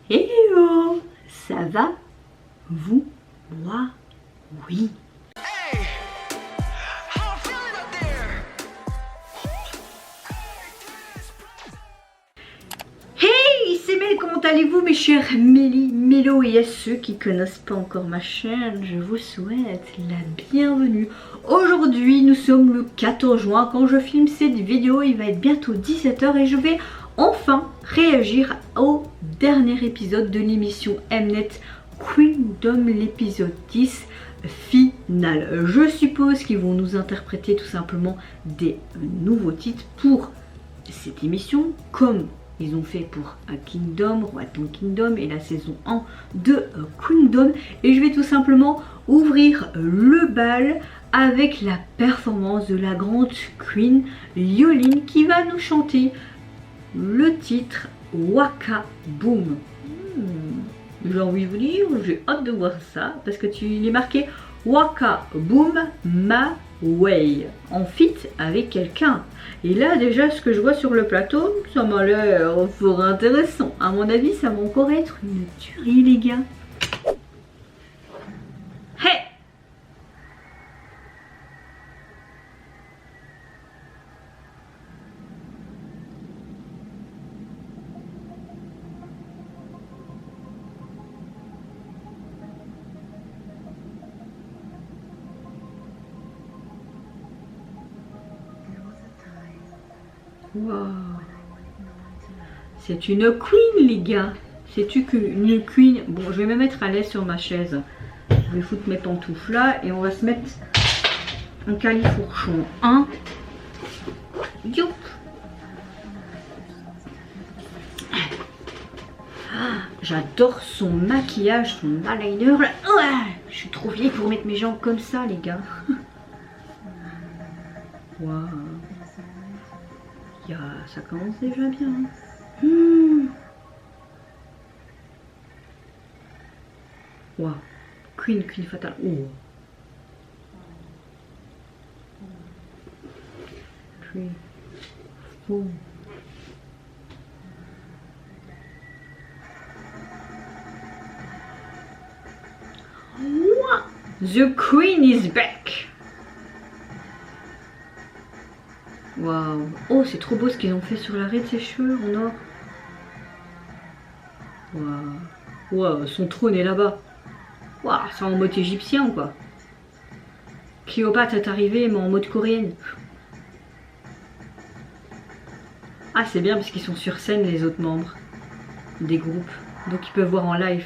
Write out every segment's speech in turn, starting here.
Hello, ça va? Vous? Moi? Oui. Hey, c'est Mel, comment allez-vous mes chers Mélo, et à ceux qui connaissent pas encore ma chaîne, je vous souhaite la bienvenue. Aujourd'hui, nous sommes le 14 juin, quand je filme cette vidéo, il va être bientôt 17 h et je vais enfin réagir au dernier épisode de l'émission Mnet Queendom, l'épisode 10 final. Je suppose qu'ils vont nous interpréter tout simplement des nouveaux titres pour cette émission, comme ils ont fait pour Kingdom, Roi de Kingdom et la saison 1 de Queendom. Et je vais tout simplement ouvrir le bal avec la performance de la grande Queen Yolin qui va nous chanter le titre Waka Boom. J'ai envie de vous dire, j'ai hâte de voir ça parce que il est marqué Waka Boom Ma Way en feat avec quelqu'un. Et là déjà ce que je vois sur le plateau, ça m'a l'air fort intéressant. À mon avis ça va encore être une tuerie les gars. Hey! Wow. C'est une queen les gars. C'est une queen. Bon, je vais me mettre à l'aise sur ma chaise. Je vais foutre mes pantoufles là et on va se mettre en califourchon. 1. Youp. Ah, j'adore son maquillage, son eyeliner. Ouais, je suis trop vieille pour mettre mes jambes comme ça les gars. Waouh. Ça commence déjà bien. Waouh. Queen fatale. Oh. Queen. Oh. The Queen is back. Waouh. Oh, c'est trop beau ce qu'ils ont fait sur l'arrêt de ses cheveux en or. Waouh. Waouh, son trône est là-bas. Waouh, c'est en mode égyptien quoi. Cléopâtre est arrivée mais en mode coréenne. Ah, c'est bien parce qu'ils sont sur scène les autres membres des groupes. Donc ils peuvent voir en live.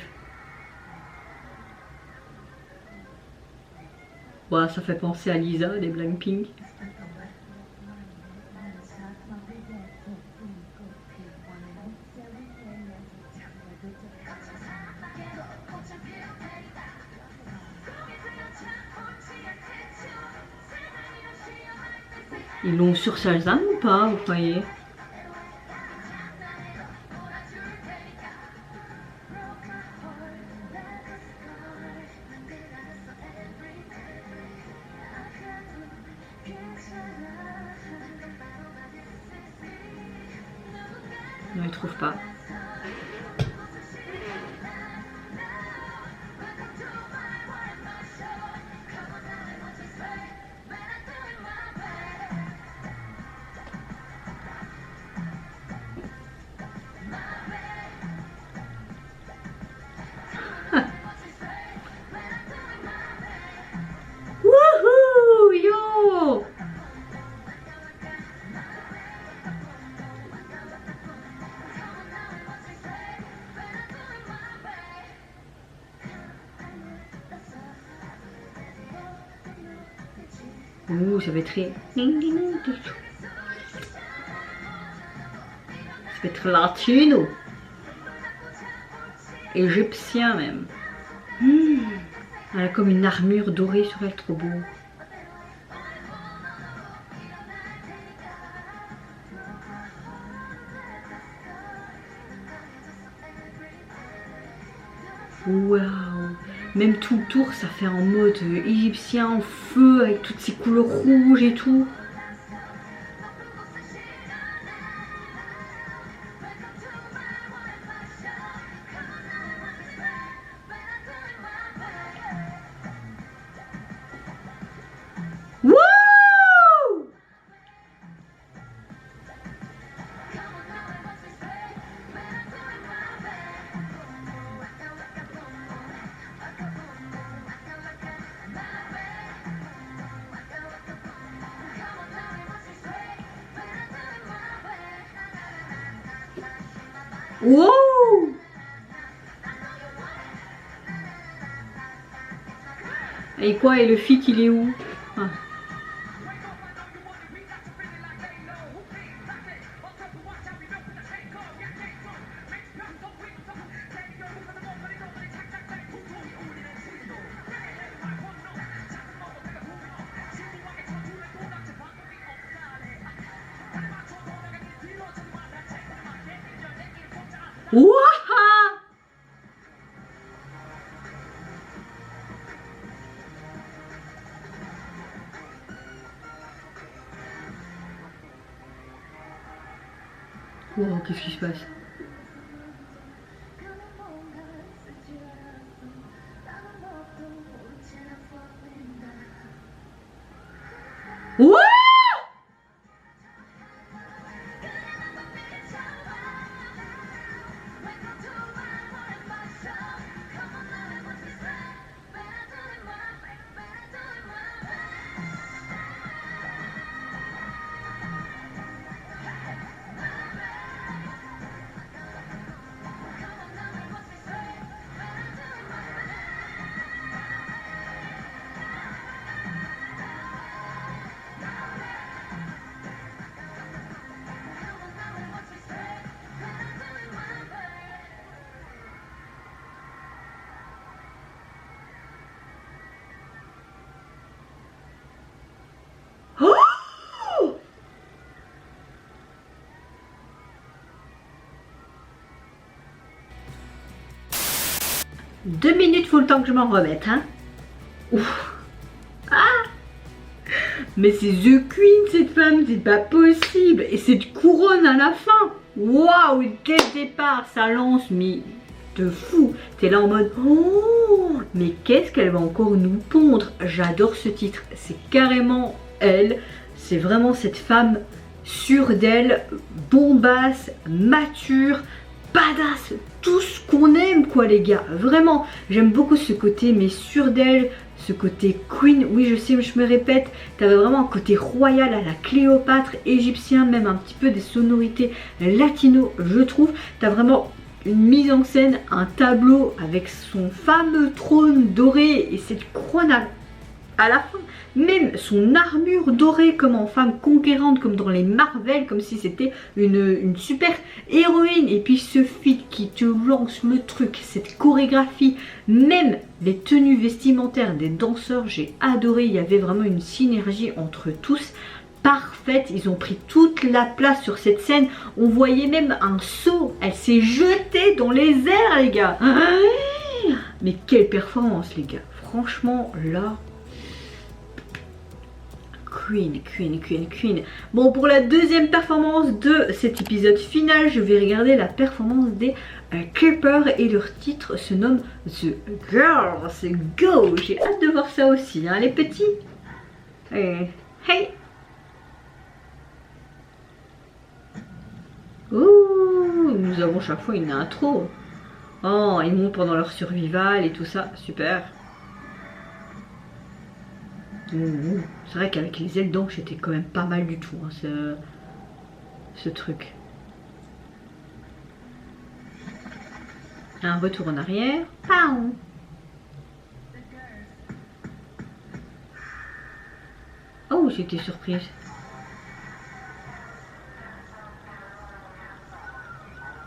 Waouh, ça fait penser à Lisa des Blackpink. Ils l'ont sur Shazam ou pas, vous croyez? Non, ils trouvent pas. Wouhou, yo! Ouh, ça va être très... Ça va être latino. Égyptien même. Elle a comme une armure dorée sur elle, trop beau. Waouh. Même tout le tour, ça fait en mode égyptien, en feu, avec toutes ces couleurs rouges et tout. Wow! Et quoi, et le fit il est où? Ah. Ouah! Wow, qu'est-ce qui se passe? Ouah! Oh! 2 minutes, faut le temps que je m'en remette, hein. Ouf. Ah! Mais c'est The Queen, cette femme, c'est pas possible. Et cette couronne à la fin. Waouh, dès le départ, ça lance, mais de fou. T'es là en mode, oh, mais qu'est-ce qu'elle va encore nous pondre? J'adore ce titre. C'est carrément elle. C'est vraiment cette femme sûre d'elle, bombasse, mature, badass, tout ce qu'on aime quoi les gars, vraiment, j'aime beaucoup ce côté mais sûr d'elle, ce côté queen, oui je sais, je me répète, t'avais vraiment un côté royal à la Cléopâtre, égyptien, même un petit peu des sonorités latino je trouve, t'as vraiment une mise en scène, un tableau avec son fameux trône doré et cette couronne à la fin, même son armure dorée comme en femme conquérante, comme dans les Marvel, comme si c'était une super héroïne. Et puis ce feat qui te lance le truc, cette chorégraphie, même les tenues vestimentaires des danseurs, j'ai adoré. Il y avait vraiment une synergie entre tous. Parfaite, ils ont pris toute la place sur cette scène. On voyait même un saut, elle s'est jetée dans les airs les gars. Mais quelle performance les gars, franchement là. Queen, Queen, Queen, Queen. Bon, pour la deuxième performance de cet épisode final, je vais regarder la performance des Keepers et leur titre se nomme The Girls Go. J'ai hâte de voir ça aussi, hein, les petits. Hey. Ouh, nous avons chaque fois une intro. Oh, ils montent pendant leur survival et tout ça, super. C'est vrai qu'avec les ailes d'ange c'était quand même pas mal du tout hein, ce truc. Un retour en arrière. Pow. Oh, j'étais surprise.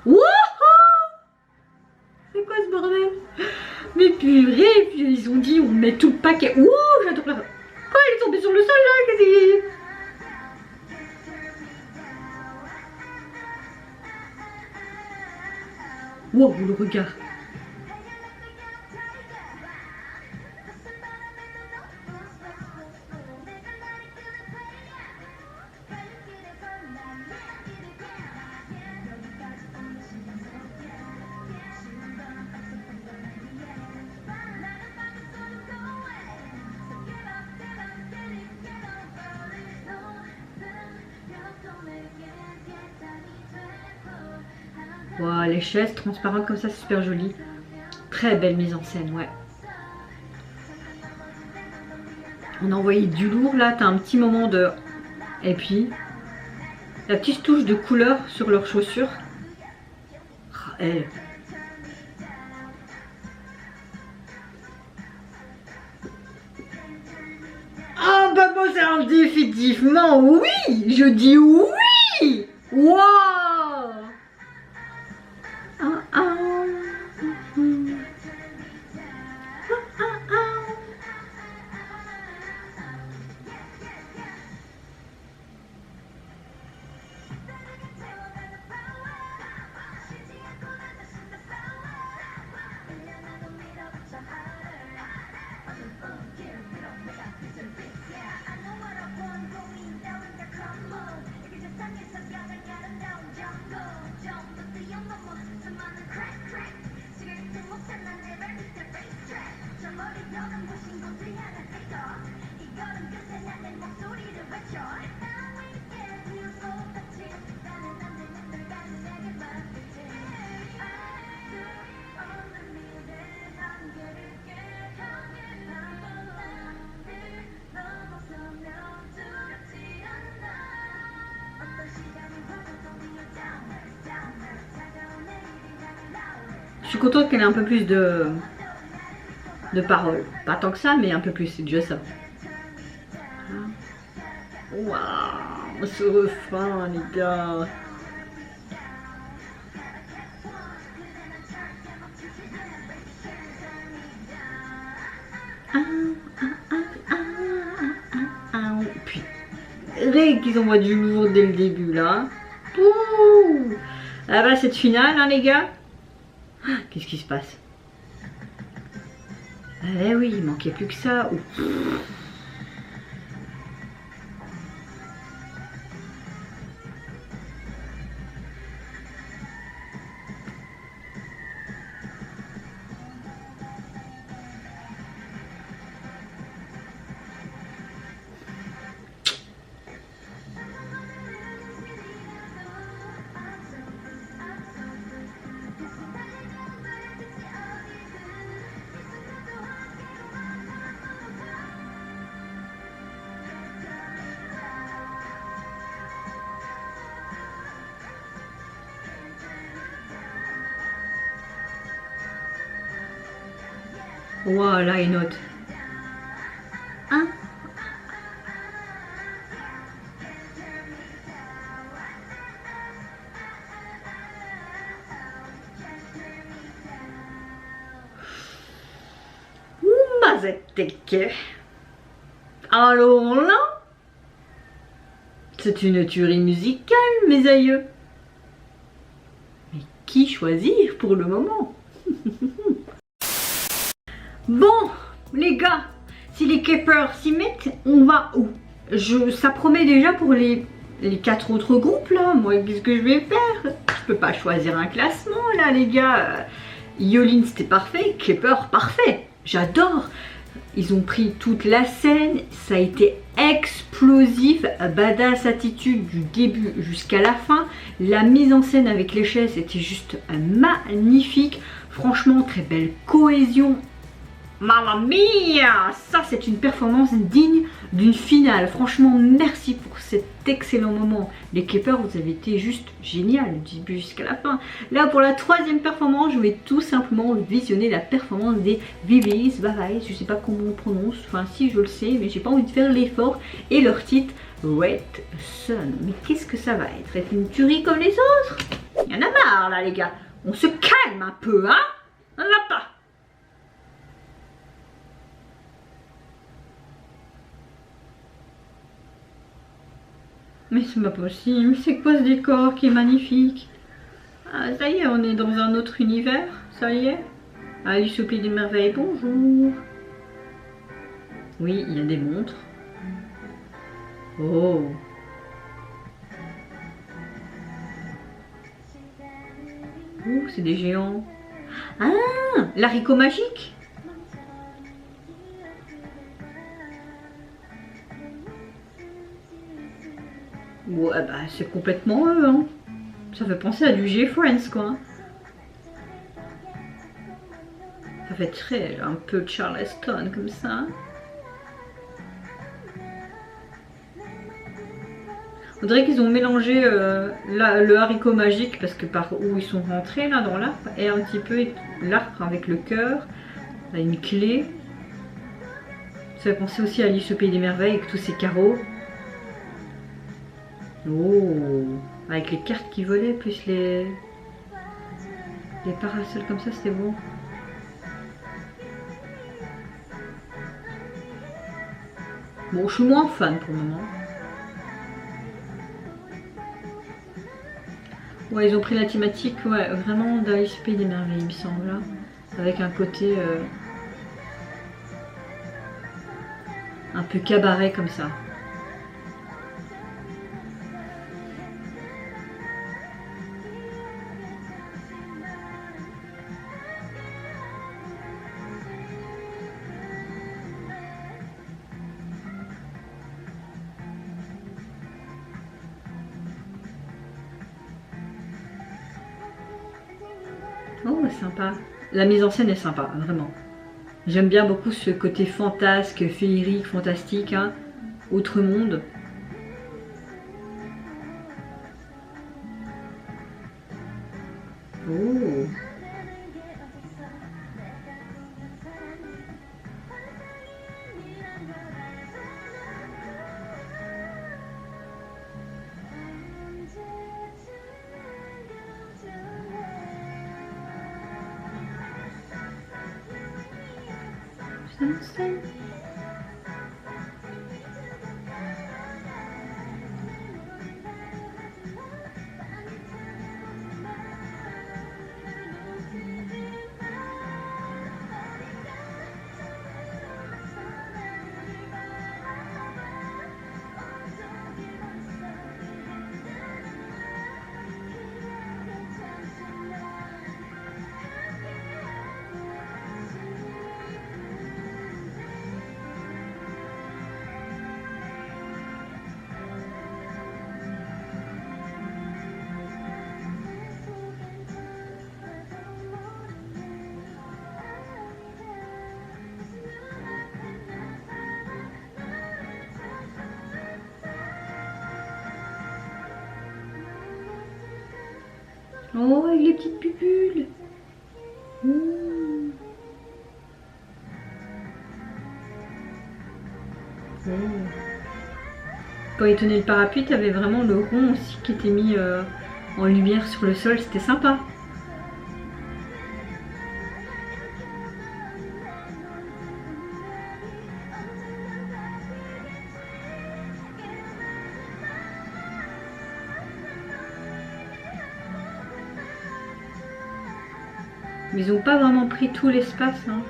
Wouhou! C'est quoi ce bordel? Mais purée, ils ont dit on met tout le paquet. Ouh, j'adore la... Oh, il est tombé sur le sol là, qu'est-ce qu'il... Wow, le regard. Wow, les chaises transparentes comme ça, c'est super joli. Très belle mise en scène, ouais. On a envoyé du lourd là, t'as un petit moment de... Et puis, la petite touche de couleur sur leurs chaussures. Ah, elle. Ah bah bon, c'est définitivement oui. Je dis oui. Waouh. Ah, ah. Je suis contente qu'elle ait un peu plus de paroles. Pas tant que ça, mais un peu plus, c'est déjà ça. Waouh, ce refrain, les gars. Puis, qu'ils envoient du lourd dès le début, là. Ouh. Ah bah, cette finale, hein, les gars. Qu'est-ce qui se passe? Eh oui, il manquait plus que ça. Voilà une note. Hein? Mazette. Alors là, c'est une tuerie musicale, mes aïeux. Mais qui choisir pour le moment? Bon, les gars, si les K-pop s'y mettent, on va où? Ça promet déjà pour les 4 autres groupes là. Moi, qu'est-ce que je vais faire? Je peux pas choisir un classement là, les gars. Yolin, c'était parfait. K-pop, parfait. J'adore. Ils ont pris toute la scène. Ça a été explosif. Badass attitude du début jusqu'à la fin. La mise en scène avec les chaises était juste magnifique. Franchement, très belle cohésion. Mamma mia! Ça, c'est une performance digne d'une finale. Franchement, merci pour cet excellent moment. Les K-pop, vous avez été juste génial du début jusqu'à la fin. Là, pour la 3e performance, je vais tout simplement visionner la performance des VVs. Je sais pas comment on prononce. Enfin, si, je le sais, mais j'ai pas envie de faire l'effort. Et leur titre, Red Sun. Mais qu'est-ce que ça va être? Être une tuerie comme les autres? Il y en a marre, là, les gars. On se calme un peu, hein? On n'a pas. Mais c'est pas possible, c'est quoi ce décor qui est magnifique? Ah, ça y est, on est dans un autre univers, ça y est. Alice au Pays des Merveilles, bonjour. Oui, il y a des montres. Oh. Ouh, c'est des géants. Ah, l'haricot magique. Ouais, bah c'est complètement eux, hein. Ça fait penser à du G-Friends, quoi. Ça fait très un peu Charleston comme ça. On dirait qu'ils ont mélangé le haricot magique, parce que par où ils sont rentrés là dans l'arbre, et un petit peu l'arbre avec le cœur, une clé. Ça fait penser aussi à Alice au Pays des Merveilles avec tous ces carreaux. Oh, avec les cartes qui volaient, plus les parasols comme ça, c'était bon. Bon, je suis moins fan pour le moment. Ouais, ils ont pris la thématique, ouais, vraiment d'Alice au Pays des Merveilles, il me semble, là. Avec un côté un peu cabaret comme ça. Oh, sympa. La mise en scène est sympa, vraiment. J'aime bien beaucoup ce côté fantasque, féerique, fantastique, hein, autre monde. Oh. Oh, avec les petites pupules. Mmh. Oh. Quand il tenait le parapluie, tu avais vraiment le rond aussi qui était mis en lumière sur le sol, c'était sympa. Mais ils n'ont pas vraiment pris tout l'espace, hein.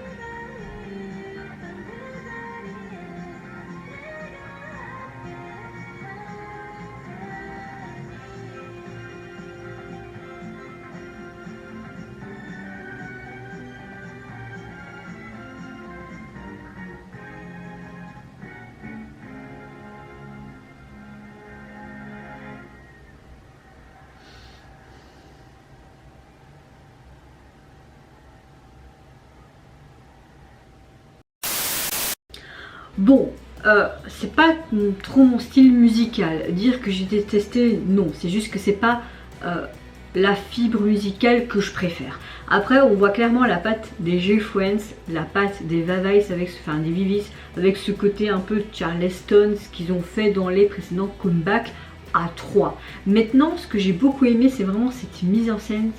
Bon, c'est pas trop mon style musical. Dire que j'ai détesté, non. C'est juste que c'est pas la fibre musicale que je préfère. Après, on voit clairement la patte des G-Friends, la patte des Vivis avec, enfin des Vivis, avec ce côté un peu Charleston, ce qu'ils ont fait dans les précédents comebacks à 3. Maintenant, ce que j'ai beaucoup aimé, c'est vraiment cette mise en scène,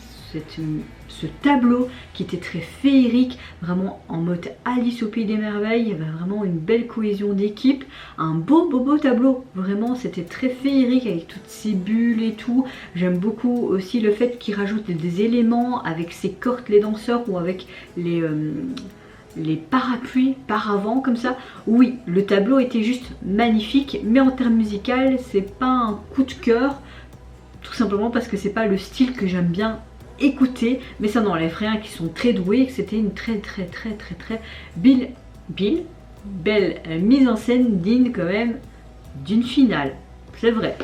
ce tableau qui était très féerique, vraiment en mode Alice au Pays des Merveilles. Il y avait vraiment une belle cohésion d'équipe, un beau tableau, vraiment c'était très féerique avec toutes ces bulles et tout. J'aime beaucoup aussi le fait qu'ils rajoutent des éléments avec ces cordes les danseurs ou avec les parapluies par avant comme ça. Oui, le tableau était juste magnifique, mais en termes musical c'est pas un coup de cœur, tout simplement parce que c'est pas le style que j'aime bien écouter, mais ça n'enlève rien qu'ils sont très doués et que c'était une très belle mise en scène, digne quand même d'une finale, c'est vrai.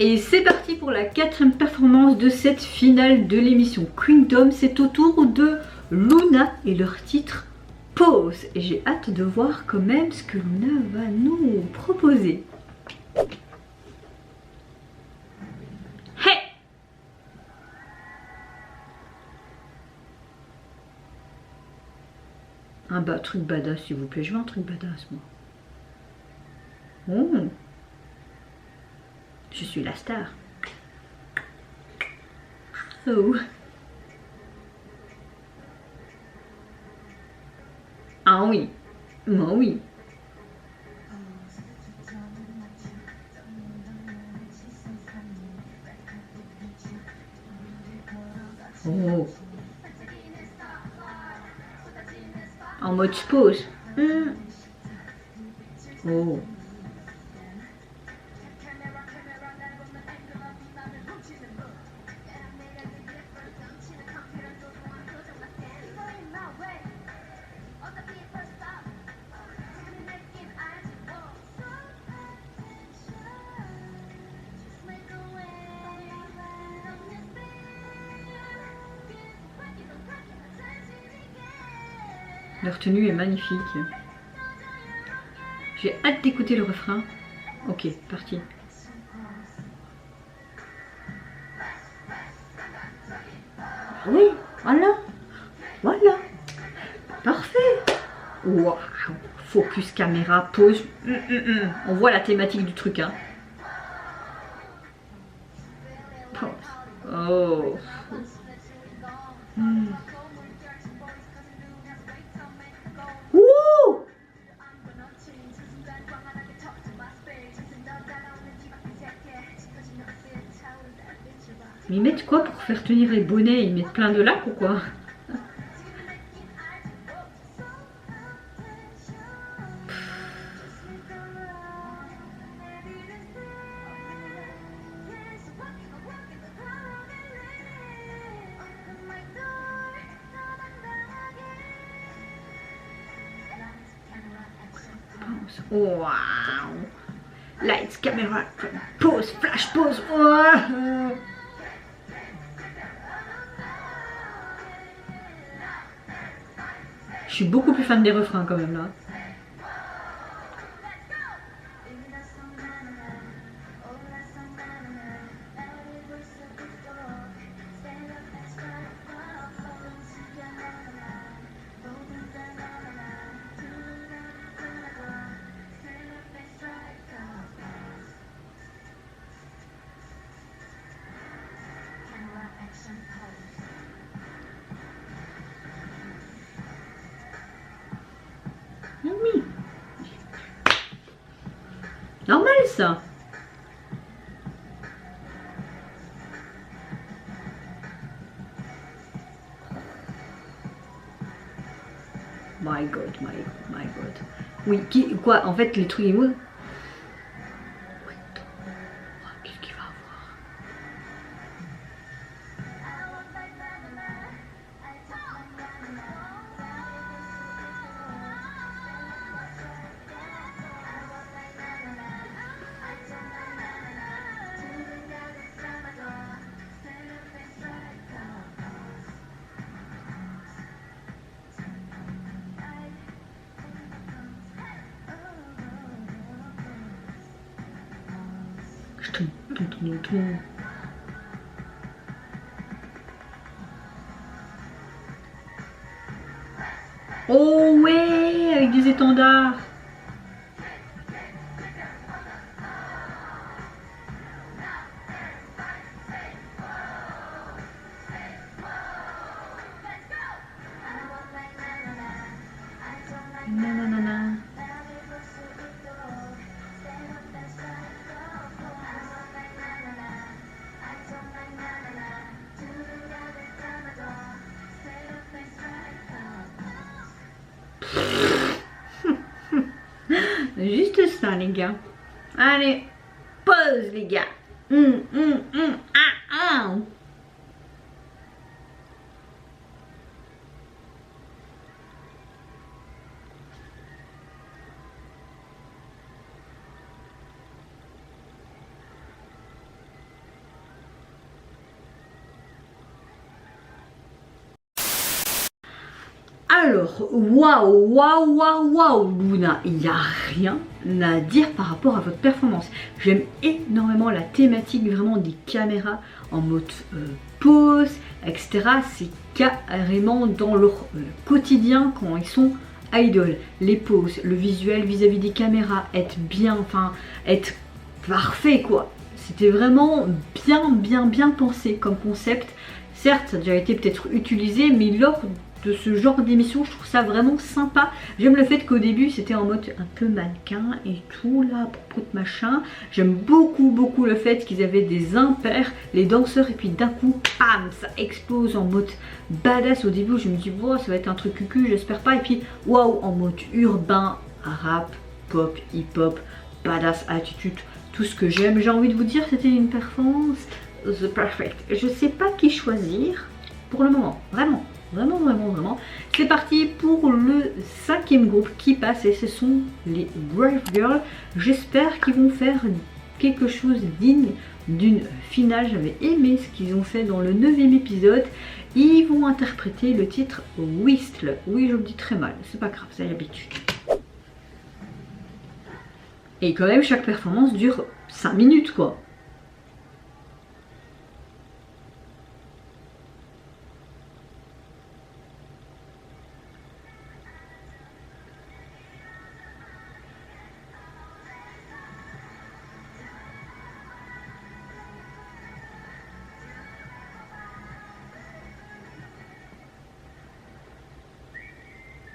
Et c'est parti pour la 4e performance de cette finale de l'émission Queendom. C'est au tour de Luna et leur titre Pose, et j'ai hâte de voir quand même ce que Luna va nous proposer. Un truc badass s'il vous plaît, je veux un truc badass moi. Oh. Je suis la star. Oh. Ah oui. Ah oui. Oh. En mode pause. Oh. Leur tenue est magnifique. J'ai hâte d'écouter le refrain. Ok, parti. Oui, voilà. Voilà. Parfait. Waouh. Focus caméra, pause. On voit la thématique du truc, hein. Oh. Ouh. Mais ils mettent quoi pour faire tenir les bonnets? Ils mettent plein de lac ou quoi? Wow. Lights, camera, pause, flash, pause. Wow. Je suis beaucoup plus fan des refrains quand même là. Oui. Normal ça. My God, my God. Oui, quoi, en fait, les trucs... Qu'est-ce qu'il va avoir? Oh ouais, avec des étendards. Nanana. Juste ça les gars. Allez, pause les gars. Ah. Alors, waouh, Luna, il n'y a rien à dire par rapport à votre performance. J'aime énormément la thématique vraiment des caméras en mode pause, etc. C'est carrément dans leur quotidien quand ils sont idol, les poses, le visuel vis-à-vis des caméras, être bien, enfin, être parfait quoi. C'était vraiment bien pensé comme concept. Certes, ça a déjà été peut-être utilisé, mais lors de ce genre d'émission, je trouve ça vraiment sympa. J'aime le fait qu'au début, c'était en mode un peu mannequin et tout, là, pour machin. J'aime beaucoup le fait qu'ils avaient des impairs, les danseurs, et puis d'un coup, bam, ça explose en mode badass. Au début, je me dis, wow, ça va être un truc cucu, j'espère pas. Et puis, waouh, en mode urbain, rap, pop, hip-hop, badass attitude, tout ce que j'aime. J'ai envie de vous dire, c'était une performance the perfect. Je sais pas qui choisir pour le moment, vraiment. C'est parti pour le 5e groupe qui passe et ce sont les Brave Girls. J'espère qu'ils vont faire quelque chose digne d'une finale. J'avais aimé ce qu'ils ont fait dans le 9e épisode. Ils vont interpréter le titre Whistle. Oui, je le dis très mal, c'est pas grave, c'est l'habitude. Et quand même, chaque performance dure 5 minutes quoi.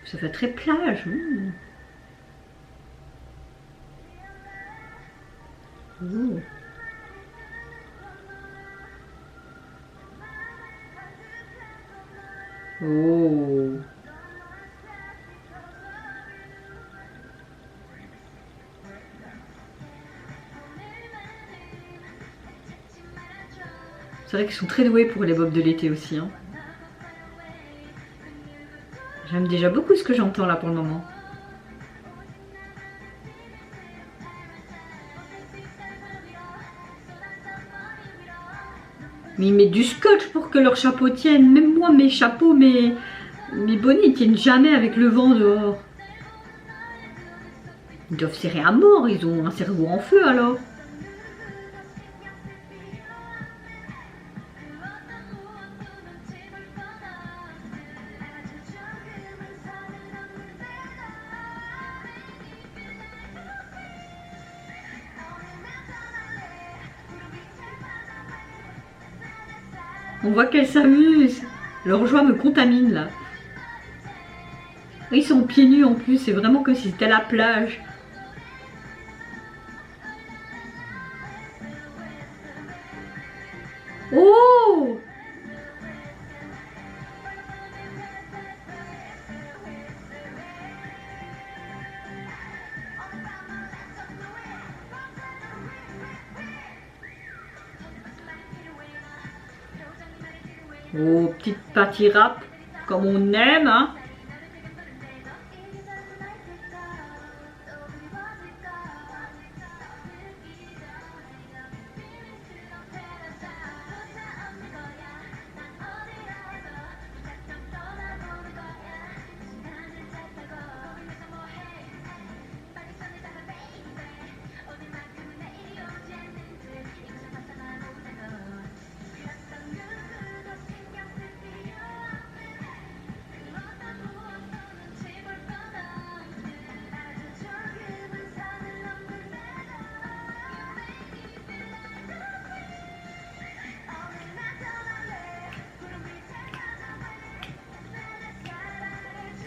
Ça fait très plage. Ouh. Oh. C'est vrai qu'ils sont très doués pour les bobs de l'été aussi. Hein. J'aime déjà beaucoup ce que j'entends là pour le moment. Mais ils mettent du scotch pour que leur chapeau tienne. Même moi, mes chapeaux, mes bonnets, ils tiennent jamais avec le vent dehors. Ils doivent serrer à mort, ils ont un cerveau en feu alors. On voit qu'elles s'amusent. Leur joie me contamine là. Ils sont pieds nus en plus, c'est vraiment comme si c'était à la plage. Oh! Oh, petite partie rap, comme on aime, hein.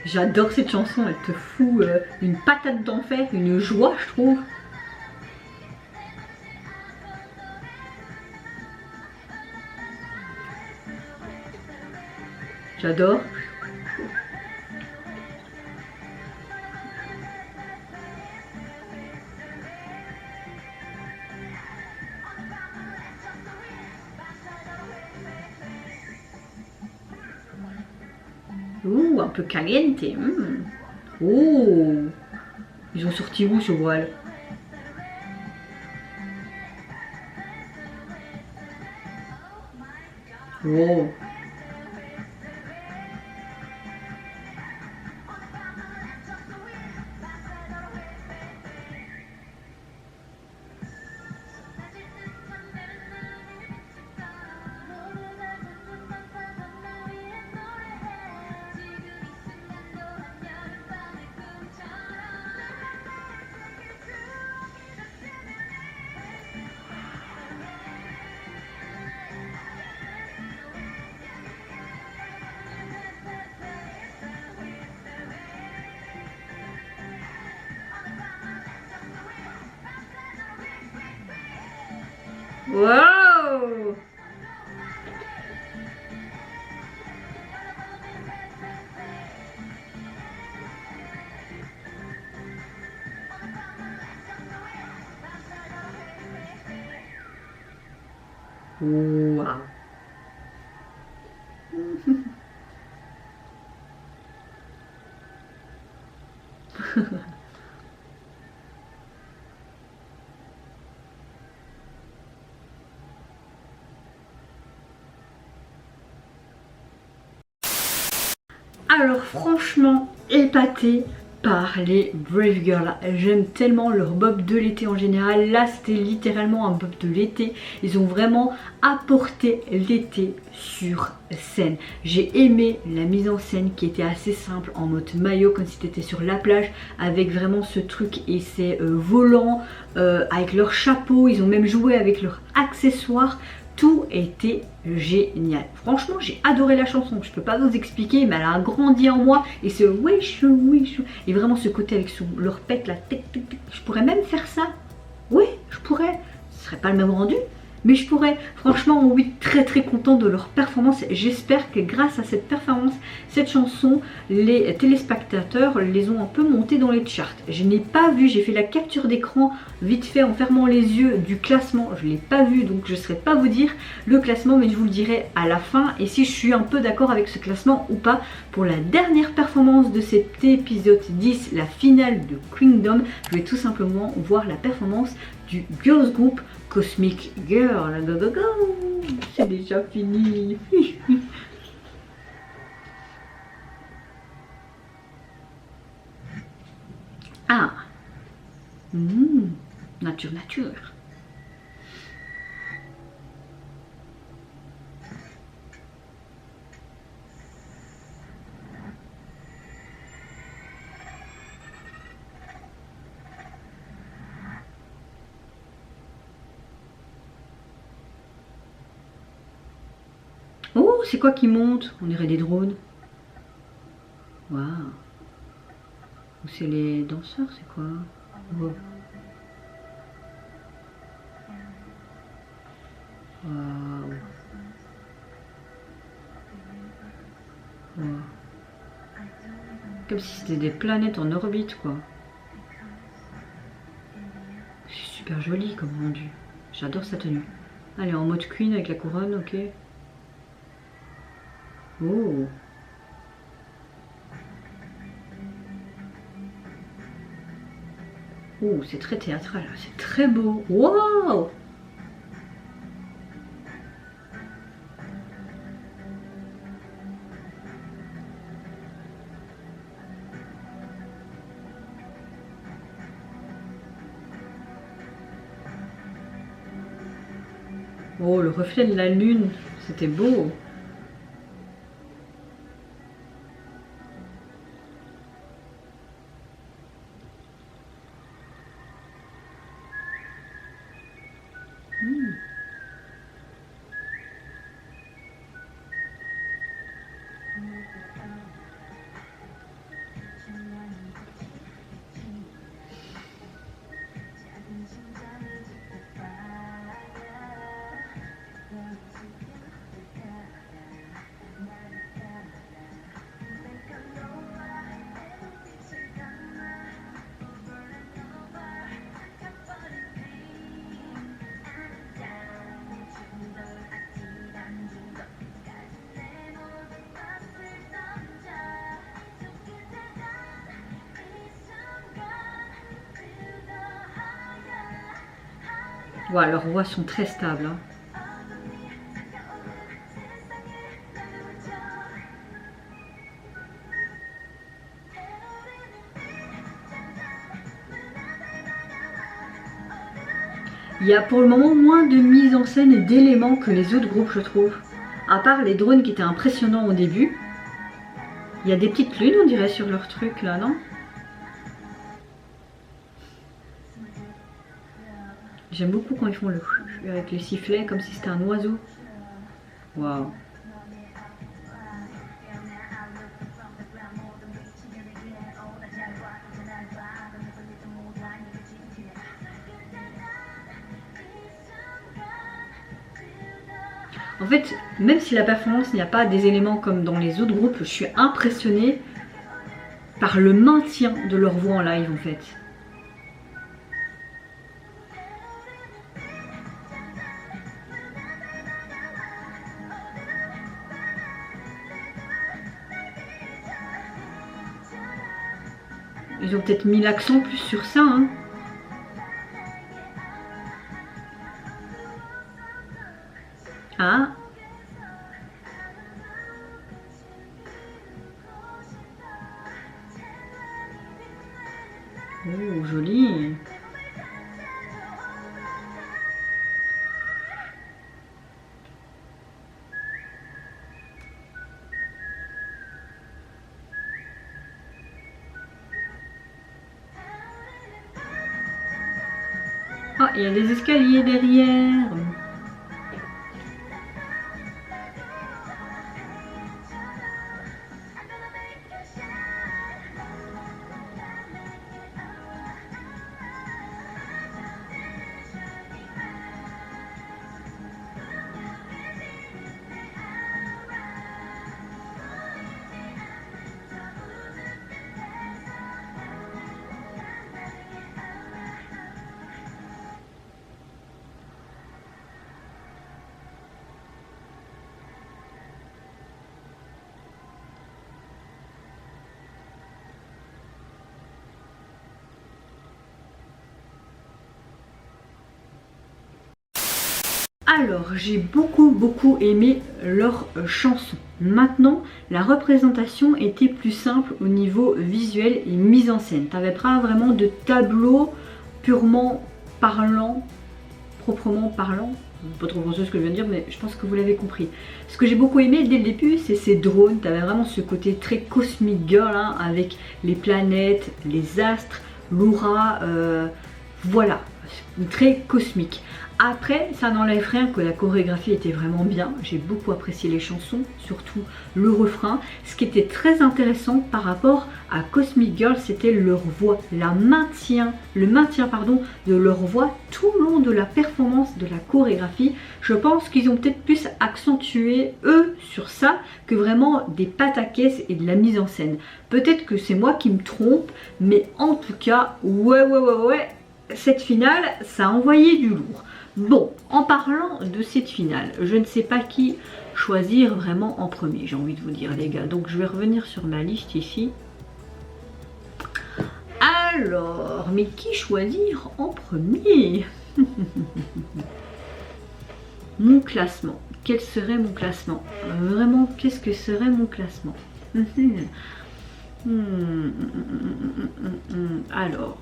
J'adore cette chanson, elle te fout une patate d'enfer, une joie je trouve. J'adore. Ouh, un peu caliente. Oh, ils ont sorti où ce voile? Oh. Wow! Wow! Alors franchement, épaté par les Brave Girls. J'aime tellement leur bob de l'été en général. Là, c'était littéralement un bob de l'été. Ils ont vraiment apporté l'été sur scène. J'ai aimé la mise en scène qui était assez simple en mode maillot comme si tu étais sur la plage avec vraiment ce truc et ces volants avec leur chapeau. Ils ont même joué avec leurs accessoires. Tout était génial. Franchement, j'ai adoré la chanson. Je peux pas vous expliquer, mais elle a grandi en moi. Et ce wish, wish, et vraiment ce côté avec leur pète, la tic, tic, tic. Je pourrais même faire ça. Oui, je pourrais. Ce serait pas le même rendu, mais je pourrais. Franchement, oui, très très content de leur performance. J'espère que grâce à cette performance, cette chanson, les téléspectateurs les ont un peu montés dans les charts. Je n'ai pas vu, j'ai fait la capture d'écran vite fait en fermant les yeux du classement. Je ne l'ai pas vu, donc je ne saurais pas vous dire le classement, mais je vous le dirai à la fin. Et si je suis un peu d'accord avec ce classement ou pas. Pour la dernière performance de cet épisode 10, la finale de Kingdom, je vais tout simplement voir la performance du girls group Cosmic Girl. Go go go! C'est déjà fini. Ah, nature, nature. Oh, c'est quoi qui monte? On dirait des drones. Waouh. Ou c'est les danseurs, c'est quoi? Wow. Waouh. Wow. Comme si c'était des planètes en orbite, quoi. C'est super joli comme rendu. J'adore sa tenue. Allez, en mode queen avec la couronne, ok. Oh. Oh, c'est très théâtral, c'est très beau. Wow. Oh, le reflet de la lune, c'était beau. Ouais, leurs voix sont très stables. Hein. Il y a pour le moment moins de mise en scène et d'éléments que les autres groupes, je trouve. À part les drones qui étaient impressionnants au début. Il y a des petites lunes, on dirait, sur leur truc là, non? J'aime beaucoup quand ils font le avec le sifflet comme si c'était un oiseau. Waouh. En fait, même si la performance n'y a pas des éléments comme dans les autres groupes, je suis impressionnée par le maintien de leur voix en live en fait. Ils ont peut-être mis l'accent plus sur ça, hein. Ah. Oh, joli. Ah, il y a des escaliers derrière. Alors, j'ai beaucoup aimé leur chanson. Maintenant, la représentation était plus simple au niveau visuel et mise en scène. T'avais pas vraiment de tableau purement parlant, proprement parlant. Pas trop grand chose ce que je viens de dire, mais je pense que vous l'avez compris. Ce que j'ai beaucoup aimé dès le début, c'est ces drones. T'avais vraiment ce côté très cosmic girl, hein, avec les planètes, les astres, l'aura, voilà, très cosmique. Après, ça n'enlève rien que la chorégraphie était vraiment bien. J'ai beaucoup apprécié les chansons, surtout le refrain. Ce qui était très intéressant par rapport à Cosmic Girl, c'était leur voix, le maintien de leur voix tout le long de la performance de la chorégraphie. Je pense qu'ils ont peut-être plus accentué eux sur ça que vraiment des pataquès et de la mise en scène. Peut-être que c'est moi qui me trompe, mais en tout cas, ouais, cette finale, ça a envoyé du lourd. Bon, en parlant de cette finale, je ne sais pas qui choisir vraiment en premier, j'ai envie de vous dire les gars. Donc je vais revenir sur ma liste ici. Alors, mais qui choisir en premier? Mon classement. Quel serait mon classement? Vraiment, qu'est-ce que serait mon classement? Alors,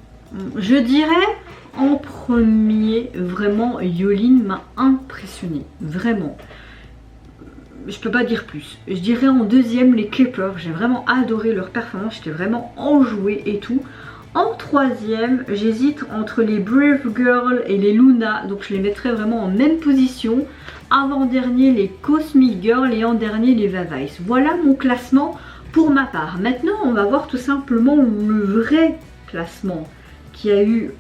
je dirais en premier, vraiment, Yolin m'a impressionné, vraiment. Je peux pas dire plus. Je dirais en deuxième, les Clippers, j'ai vraiment adoré leur performance, j'étais vraiment enjouée et tout. En troisième, j'hésite entre les Brave Girls et les Luna, donc je les mettrais vraiment en même position. Avant-dernier, les Cosmic Girls et en dernier, les Vavice. Voilà mon classement pour ma part. Maintenant, on va voir tout simplement le vrai classement qui a eu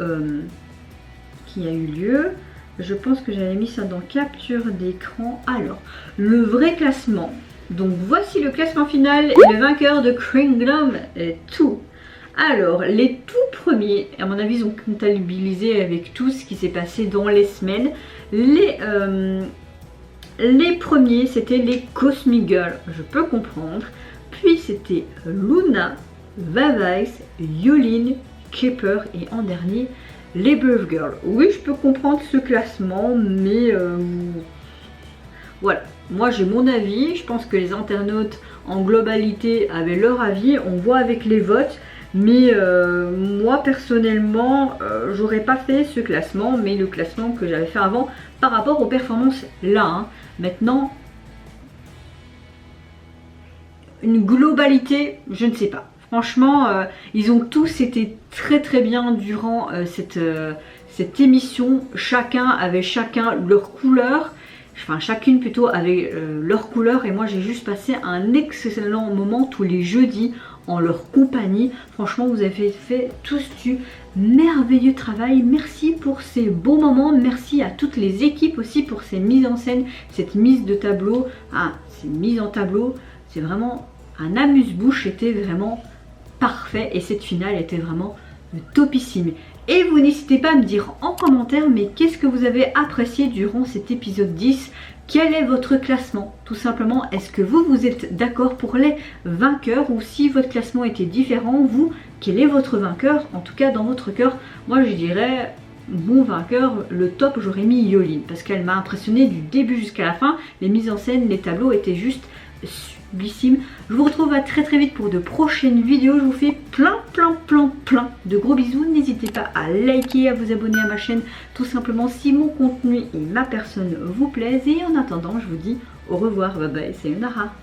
lieu. Je pense que j'avais mis ça dans capture d'écran. Alors, le vrai classement. Donc voici le classement final et le vainqueur de Kingdom 2. Alors, les tout premiers, à mon avis, ils ont comptabilisé avec tout ce qui s'est passé dans les semaines. Les premiers, c'était les Cosmic Girls, je peux comprendre. Puis c'était Luna, Vavice, Yolin, Kepper et en dernier les Brave Girls. Oui, je peux comprendre ce classement, mais voilà, moi j'ai mon avis. Je pense que les internautes en globalité avaient leur avis. On voit avec les votes, mais moi personnellement j'aurais pas fait ce classement, mais le classement que j'avais fait avant par rapport aux performances là, hein. Maintenant, une globalité, je ne sais pas. Franchement, ils ont tous été très bien durant cette émission. Chacun avait leur couleur. Enfin, chacune plutôt avait leur couleur. Et moi, j'ai juste passé un excellent moment tous les jeudis en leur compagnie. Franchement, vous avez fait tous du merveilleux travail. Merci pour ces beaux moments. Merci à toutes les équipes aussi pour ces mises en scène, cette mise de tableau. Ces mises en tableau, c'est vraiment un amuse-bouche, c'était vraiment parfait et cette finale était vraiment topissime. Et vous n'hésitez pas à me dire en commentaire, mais qu'est-ce que vous avez apprécié durant cet épisode 10? Quel est votre classement? Tout simplement, est-ce que vous êtes d'accord pour les vainqueurs ou si votre classement était différent, vous, quel est votre vainqueur? En tout cas, dans votre cœur, moi je dirais, mon vainqueur, le top, j'aurais mis Yoline parce qu'elle m'a impressionné du début jusqu'à la fin. Les mises en scène, les tableaux étaient juste sublissimes. Je vous retrouve à très vite pour de prochaines vidéos. Je vous fais plein de gros bisous. N'hésitez pas à liker, à vous abonner à ma chaîne, tout simplement si mon contenu et ma personne vous plaisent. Et en attendant, je vous dis au revoir, bye bye, c'est Nara.